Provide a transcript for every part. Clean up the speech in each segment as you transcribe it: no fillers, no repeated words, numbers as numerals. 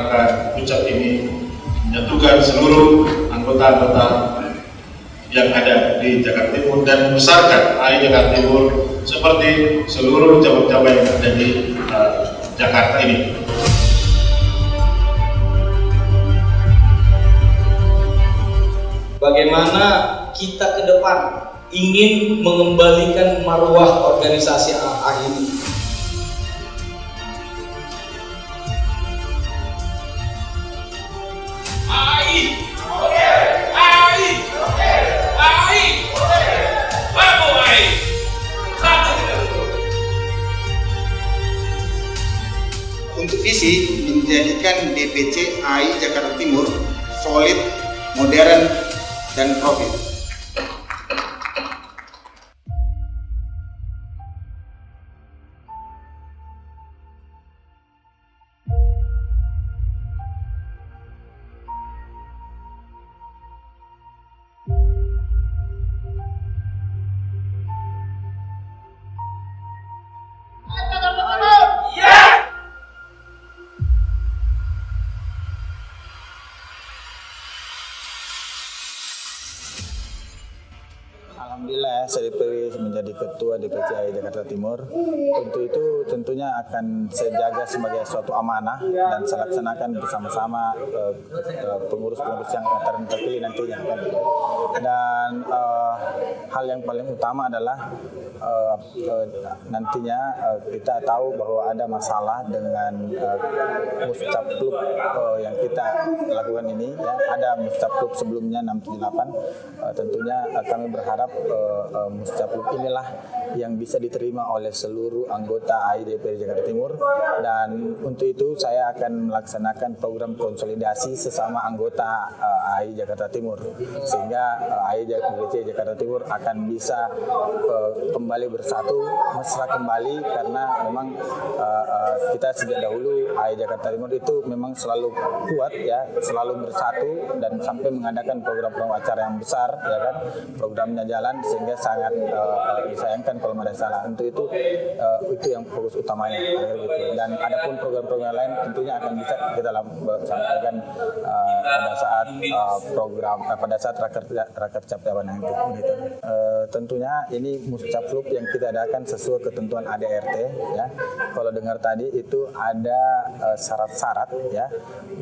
maka ucap ini menyatukan seluruh anggota-anggota yang ada di Jakarta Timur dan membesarkan AI Jakarta Timur seperti seluruh cabang-cabang yang ada di Jakarta ini. Bagaimana kita ke depan ingin mengembalikan marwah organisasi AA ini. Untuk visi menjadikan DPC AI Jakarta Timur solid, modern, dan profit. Alhamdulillah saya dipilih menjadi Ketua DPC AI Jakarta Timur. Untuk itu tentunya akan saya jaga sebagai suatu amanah dan saya laksanakan bersama-sama pengurus-pengurus yang akan terpilih nantinya. Dan hal yang paling utama adalah nantinya kita tahu bahwa ada masalah dengan Muscaplup yang kita lakukan ini. Ya. Ada Muscaplup sebelumnya 678. Tentunya kami berharap Muscaplup inilah yang bisa diterima oleh seluruh anggota AI DPC Jakarta Timur, dan untuk itu saya akan melaksanakan program konsolidasi sesama anggota AI Jakarta Timur sehingga AI DPC Jakarta Timur akan bisa kembali bersatu, mesra kembali, karena memang kita sejak dahulu AI Jakarta Timur itu memang selalu kuat ya, selalu bersatu dan sampai mengadakan program-program acara yang besar ya kan, programnya jalan sehingga sangat disayangkan kalau ada salah. Untuk itu yang fokus utamanya gitu. Dan adapun program-program lain tentunya akan bisa kita sampaikan pada saat pada saat rakernas Captaban nanti gitu. Tentunya ini Muscaplup yang kita adakan sesuai ketentuan ADRT ya. Kalau dengar tadi itu ada syarat-syarat ya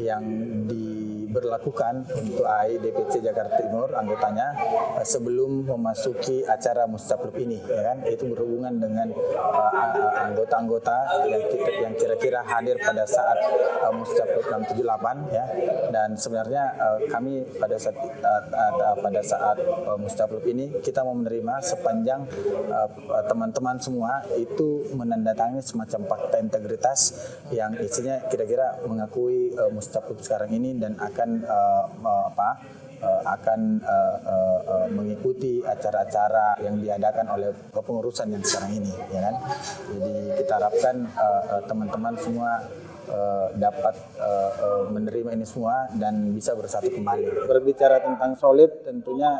yang diberlakukan untuk AI DPC Jakarta Timur anggotanya sebelum memasuki acara Muscaplup ini ya kan, itu berhubungan dengan anggota-anggota yang kira-kira hadir pada saat Muscaplup 678 ya. Dan sebenarnya kami pada saat Muscaplup ini kita mau menerima sepanjang teman-teman semua itu menandatangani semacam fakta integritas yang isinya kira-kira mengakui Muscaplup sekarang ini dan akan mengikuti acara-acara yang diadakan oleh kepengurusan yang sekarang ini ya kan. Jadi kita harapkan teman-teman semua dapat menerima ini semua dan bisa bersatu kembali. Berbicara tentang solid, tentunya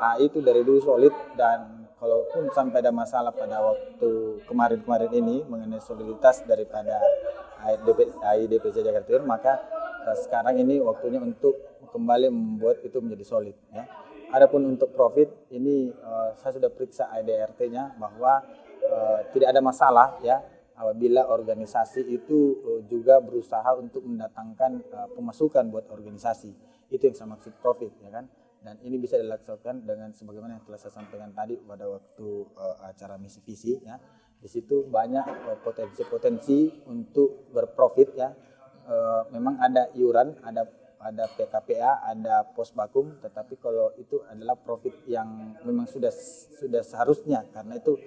AI itu dari dulu solid, dan kalaupun sampai ada masalah pada waktu kemarin-kemarin ini mengenai soliditas daripada AI DPC Jakarta Timur, maka sekarang ini waktunya untuk kembali membuat itu menjadi solid ya. Adapun untuk profit ini saya sudah periksa ADRT-nya bahwa tidak ada masalah ya apabila organisasi itu juga berusaha untuk mendatangkan pemasukan buat organisasi. Itu yang saya maksud profit ya kan. Dan ini bisa dilaksanakan dengan sebagaimana yang telah saya sampaikan tadi pada waktu acara misi visi ya. Di situ banyak potensi-potensi untuk berprofit ya. Memang ada iuran, ada PKPA, ada pos bakum, tetapi kalau itu adalah profit yang memang sudah seharusnya karena itu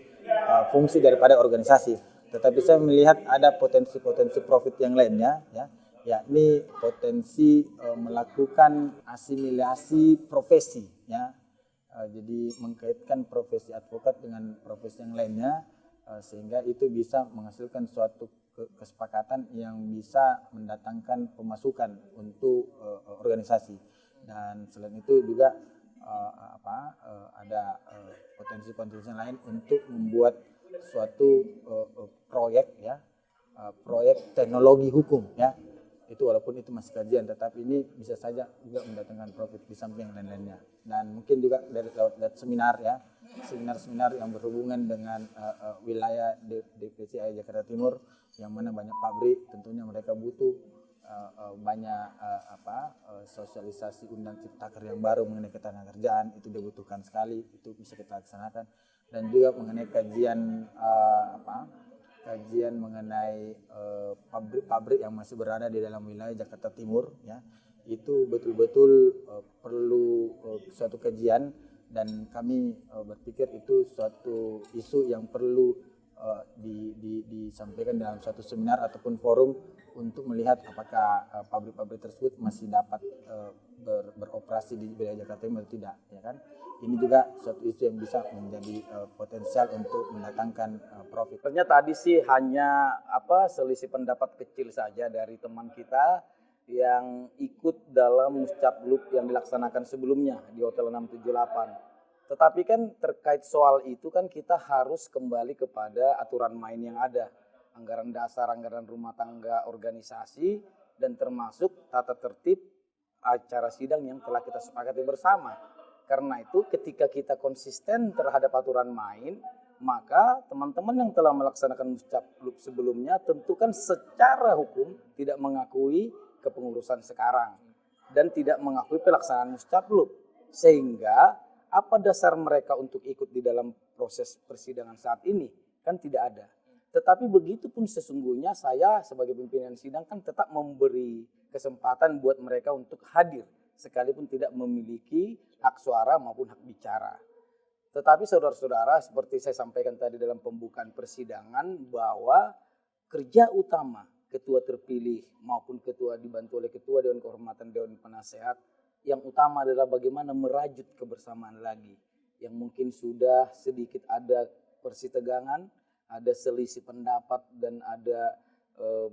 fungsi daripada organisasi. Tetapi saya melihat ada potensi-potensi profit yang lainnya ya, yakni potensi melakukan asimilasi profesi ya. Jadi mengkaitkan profesi advokat dengan profesi yang lainnya sehingga itu bisa menghasilkan suatu kesepakatan yang bisa mendatangkan pemasukan untuk organisasi. Dan selain itu juga ada potensi-potensi lain untuk membuat suatu proyek ya, proyek teknologi hukum ya. Itu walaupun itu masih kajian, tetapi ini bisa saja juga mendatangkan profit di samping yang lain-lainnya. Dan mungkin juga dari lewat seminar ya, seminar-seminar yang berhubungan dengan wilayah DPCI Jakarta Timur, yang mana banyak pabrik, tentunya mereka butuh banyak sosialisasi undang cipta kerja yang baru mengenai ketenagakerjaan, itu dibutuhkan sekali, itu bisa kita laksanakan. Dan juga mengenai kajian kajian mengenai pabrik-pabrik yang masih berada di dalam wilayah Jakarta Timur ya, itu betul-betul perlu suatu kajian, dan kami berpikir itu suatu isu yang perlu disampaikan dalam suatu seminar ataupun forum untuk melihat apakah pabrik-pabrik tersebut masih dapat beroperasi di wilayah Jakarta Timur atau tidak, ya kan. Ini juga suatu isu yang bisa menjadi potensial untuk mendatangkan profit. Sebenarnya tadi sih hanya selisih pendapat kecil saja dari teman kita yang ikut dalam muscapluk yang dilaksanakan sebelumnya di Hotel 678. Tetapi kan terkait soal itu kan kita harus kembali kepada aturan main yang ada. Anggaran dasar, anggaran rumah tangga organisasi, dan termasuk tata tertib acara sidang yang telah kita sepakati bersama. Karena itu ketika kita konsisten terhadap aturan main, maka teman-teman yang telah melaksanakan muscapluk sebelumnya tentu kan secara hukum tidak mengakui kepengurusan sekarang dan tidak mengakui pelaksanaan muscapluk. Sehingga apa dasar mereka untuk ikut di dalam proses persidangan saat ini? Kan tidak ada. Tetapi begitu pun sesungguhnya saya sebagai pimpinan sidang kan tetap memberi kesempatan buat mereka untuk hadir, sekalipun tidak memiliki hak suara maupun hak bicara. Tetapi saudara-saudara, seperti saya sampaikan tadi dalam pembukaan persidangan, bahwa kerja utama ketua terpilih maupun ketua dibantu oleh ketua Dewan Kehormatan Dewan Penasehat, yang utama adalah bagaimana merajut kebersamaan lagi. Yang mungkin sudah sedikit ada persitegangan, ada selisih pendapat, dan ada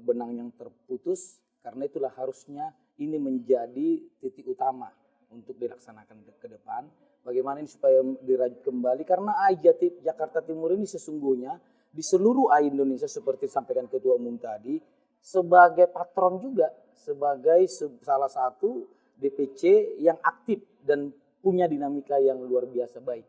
benang yang terputus. Karena itulah harusnya ini menjadi titik utama untuk dilaksanakan ke depan. Bagaimana ini supaya dirajut kembali, karena AI Jakarta Timur ini sesungguhnya di seluruh AI Indonesia seperti disampaikan Ketua Umum tadi, sebagai patron juga, sebagai salah satu DPC yang aktif dan punya dinamika yang luar biasa baik.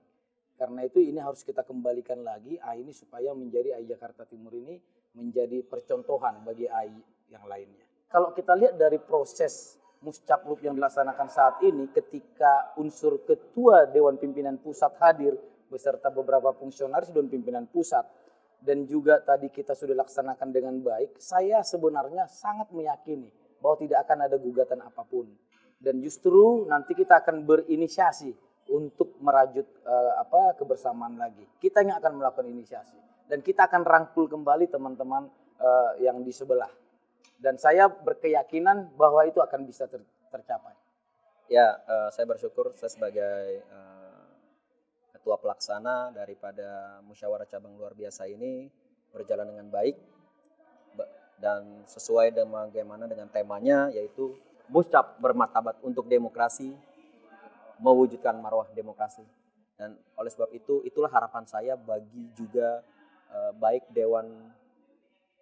Karena itu ini harus kita kembalikan lagi AI ini supaya menjadi AI Jakarta Timur ini menjadi percontohan bagi AI yang lainnya. Kalau kita lihat dari proses muscapluk yang dilaksanakan saat ini, ketika unsur ketua Dewan Pimpinan Pusat hadir beserta beberapa fungsionaris Dewan Pimpinan Pusat, dan juga tadi kita sudah laksanakan dengan baik, saya sebenarnya sangat meyakini bahwa tidak akan ada gugatan apapun. Dan justru nanti kita akan berinisiasi untuk merajut kebersamaan lagi. Kita yang akan melakukan inisiasi. Dan kita akan rangkul kembali teman-teman yang di sebelah. Dan saya berkeyakinan bahwa itu akan bisa tercapai. Ya, saya bersyukur saya sebagai ketua pelaksana daripada musyawarah cabang luar biasa ini berjalan dengan baik dan sesuai dengan bagaimana dengan temanya, yaitu muscap bermartabat untuk demokrasi, mewujudkan marwah demokrasi. Dan oleh sebab itu, itulah harapan saya bagi juga baik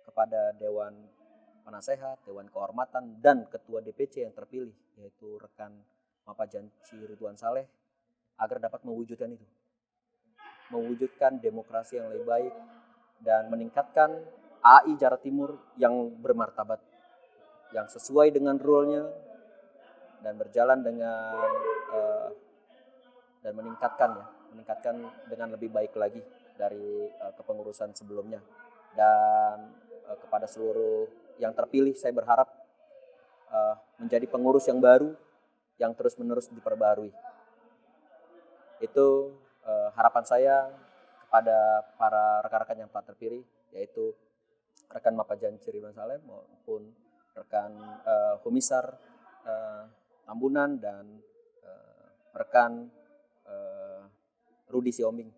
kepada Dewan Penasehat, Dewan Kehormatan, dan Ketua DPC yang terpilih, yaitu rekan Bapak Janci Ridwan Saleh, agar dapat mewujudkan itu. Mewujudkan demokrasi yang lebih baik dan meningkatkan AI Jakarta Timur yang bermartabat, yang sesuai dengan rule-nya dan berjalan dengan dan meningkatkan dengan lebih baik lagi dari kepengurusan sebelumnya. Dan kepada seluruh yang terpilih, saya berharap menjadi pengurus yang baru yang terus-menerus diperbarui. Itu harapan saya kepada para rekan-rekan yang telah terpilih, yaitu rekan Bapak Janci Ridwan Saleh maupun rekan Humisar Tambunan dan rekan Rudi Siombing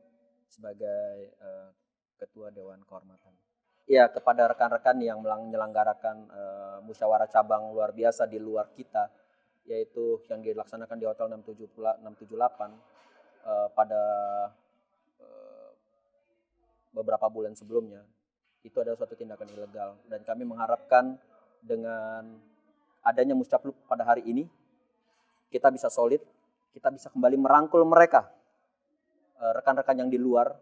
sebagai Ketua Dewan Kehormatan. Ya, kepada rekan-rekan yang menyelenggarakan musyawarah cabang luar biasa di luar kita, yaitu yang dilaksanakan di Hotel 678 pada beberapa bulan sebelumnya, itu adalah suatu tindakan ilegal. Dan kami mengharapkan dengan adanya Muscaplup pada hari ini, kita bisa solid, kita bisa kembali merangkul mereka, rekan-rekan yang di luar,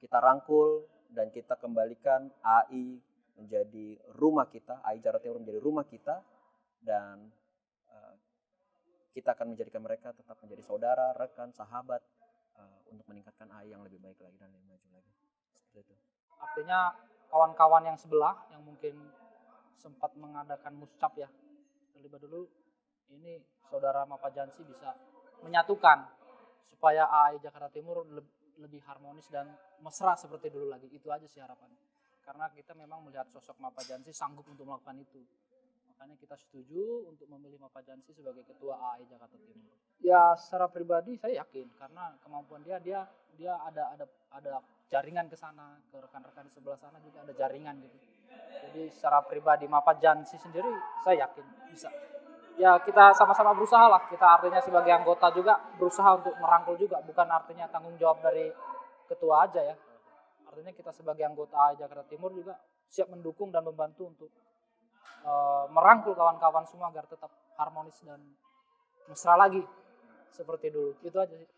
kita rangkul dan kita kembalikan AI menjadi rumah kita, AI Jakarta Timur menjadi rumah kita, dan kita akan menjadikan mereka tetap menjadi saudara, rekan, sahabat untuk meningkatkan AI yang lebih baik lagi dan lebih maju lagi. Seperti itu. Artinya kawan-kawan yang sebelah yang mungkin sempat mengadakan muscap ya terlibat dulu, ini saudara Mapajansi bisa menyatukan supaya AI Jakarta Timur lebih harmonis dan mesra seperti dulu lagi. Itu aja sih harapannya. Karena kita memang melihat sosok Mapajansi sanggup untuk melakukan itu. Makanya kita setuju untuk memilih Mapajansi sebagai ketua AI Jakarta Timur. Ya secara pribadi saya yakin karena kemampuan dia ada jaringan ke sana, ke rekan-rekan di sebelah sana juga ada jaringan gitu. Jadi secara pribadi Mapajansi sendiri saya yakin bisa. Ya kita sama-sama berusaha lah, kita artinya sebagai anggota juga berusaha untuk merangkul juga, bukan artinya tanggung jawab dari ketua aja ya. Artinya kita sebagai anggota AI Jakarta Timur juga siap mendukung dan membantu untuk merangkul kawan-kawan semua agar tetap harmonis dan mesra lagi seperti dulu. Itu aja sih.